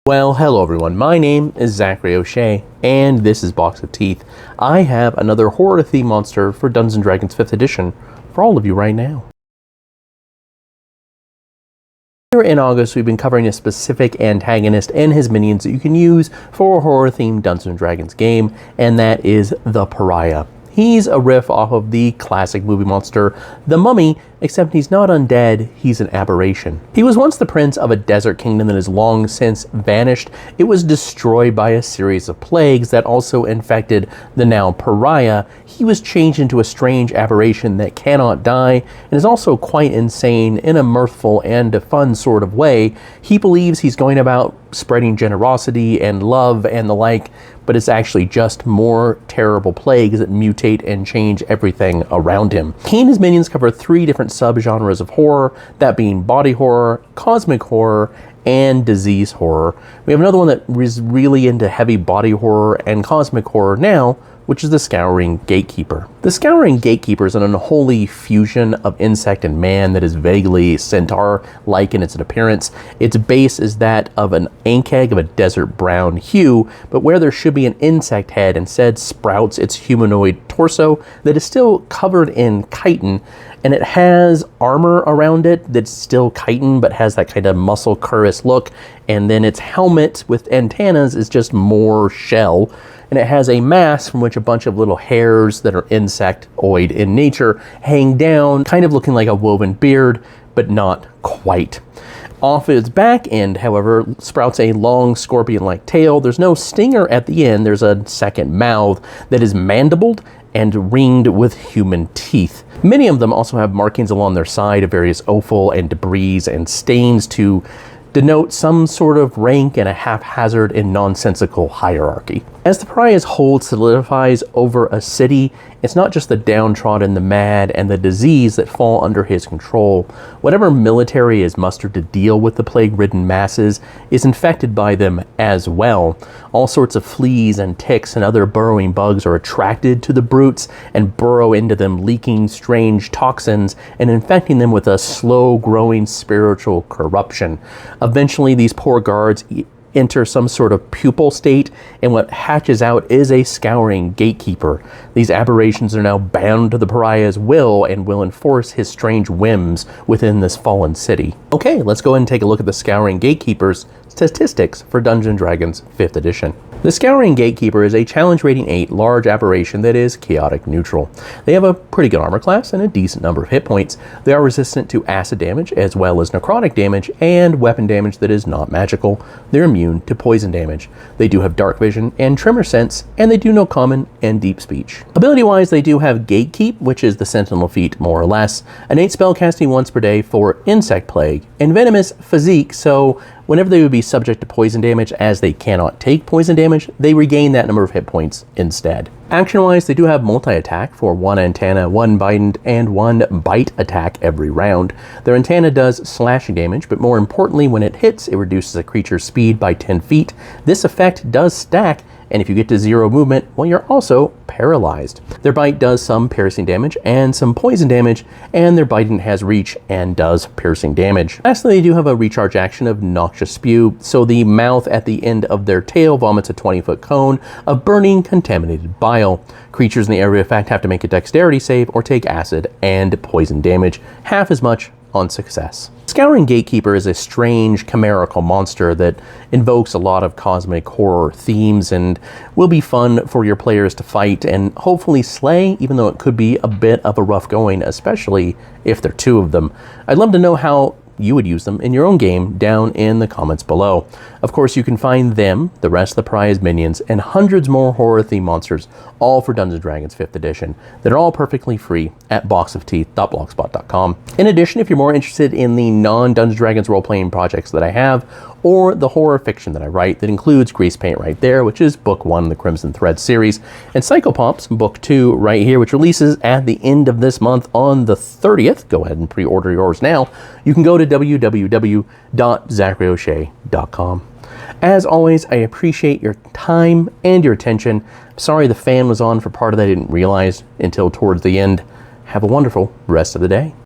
Well, hello everyone, my name is Zachary O'Shea, and this is Box of Teeth. I have another horror theme monster for Dungeons & Dragons 5th edition for all of you right now. Here in August, we've been covering a specific antagonist and his minions that you can use for a horror-themed Dungeons & Dragons game, and that is the Pariah. He's a riff off of the classic movie monster, The Mummy, except he's not undead, he's an aberration. He was once the prince of a desert kingdom that has long since vanished. It was destroyed by a series of plagues that also infected the now Pariah. He was changed into a strange aberration that cannot die and is also quite insane in a mirthful and a fun sort of way. He believes he's going about spreading generosity and love and the like, but it's actually just more terrible plagues that mutate and change everything around him. He and his minions cover 3 different subgenres of horror, that being body horror, cosmic horror, and disease horror. We have another one that is really into heavy body horror and cosmic horror now, which is the Scouring Gatekeeper. The Scouring Gatekeeper is an unholy fusion of insect and man that is vaguely centaur-like in its appearance. Its base is that of an ink egg of a desert brown hue, but where there should be an insect head, instead sprouts its humanoid torso that is still covered in chitin, and it has armor around it that's still chitin but has that kind of muscle cuirass look, and then its helmet with antennas is just more shell, and it has a mask from which a bunch of little hairs that are insectoid in nature hang down, kind of looking like a woven beard, but not quite. Off its back end, however, sprouts a long scorpion-like tail. There's no stinger at the end. There's a second mouth that is mandibled and ringed with human teeth. Many of them also have markings along their side of various offal and debris and stains to denote some sort of rank and a haphazard and nonsensical hierarchy. As the Pariah's hold solidifies over a city, it's not just the downtrodden, the mad, and the disease that fall under his control. Whatever military is mustered to deal with the plague-ridden masses is infected by them as well. All sorts of fleas and ticks and other burrowing bugs are attracted to the brutes and burrow into them, leaking strange toxins and infecting them with a slow-growing spiritual corruption. Eventually, these poor guards enter some sort of pupal state, and what hatches out is a Scouring Gatekeeper. These aberrations are now bound to the Pariah's will and will enforce his strange whims within this fallen city. Okay, let's go ahead and take a look at the Scouring Gatekeeper's statistics for Dungeons & Dragons 5th edition. The Scouring Gatekeeper is a challenge rating 8 large aberration that is chaotic neutral. They have a pretty good armor class and a decent number of hit points. They are resistant to acid damage as well as necrotic damage and weapon damage that is not magical. They're immune to poison damage. They do have dark vision and tremor sense, and they do know common and deep speech. Ability wise, they do have Gatekeep, which is the sentinel feat more or less, innate spellcasting once per day for insect plague, and venomous physique, so whenever they would be subject to poison damage, as they cannot take poison damage, they regain that number of hit points instead. Action-wise, they do have multi-attack for 1 antenna, 1 bite, and 1 bite attack every round. Their antenna does slashing damage, but more importantly, when it hits, it reduces a creature's speed by 10 feet. This effect does stack, and if you get to 0 movement, well, you're also paralyzed. Their bite does some piercing damage and some poison damage, and their biting has reach and does piercing damage. Lastly, they do have a recharge action of Noxious Spew, so the mouth at the end of their tail vomits a 20-foot cone of burning, contaminated bile. Creatures in the area of effect have to make a dexterity save or take acid and poison damage, half as much on success. Scouring Gatekeeper is a strange chimerical monster that invokes a lot of cosmic horror themes and will be fun for your players to fight and hopefully slay, even though it could be a bit of a rough going, especially if there are 2 of them. I'd love to know how you would use them in your own game down in the comments below. Of course, you can find them, the rest of the Pariah's minions, and hundreds more horror-themed monsters, all for Dungeons & Dragons 5th edition, that are all perfectly free at boxofteeth.blogspot.com. In addition, if you're more interested in the non-Dungeons & Dragons role-playing projects that I have, or the horror fiction that I write that includes Grease Paint right there, which is book 1 in the Crimson Thread series, and Psychopomps, book 2 right here, which releases at the end of this month on the 30th. Go ahead and pre-order yours now. You can go to www.zacharyoshea.com. As always, I appreciate your time and your attention. Sorry the fan was on for part of that I didn't realize until towards the end. Have a wonderful rest of the day.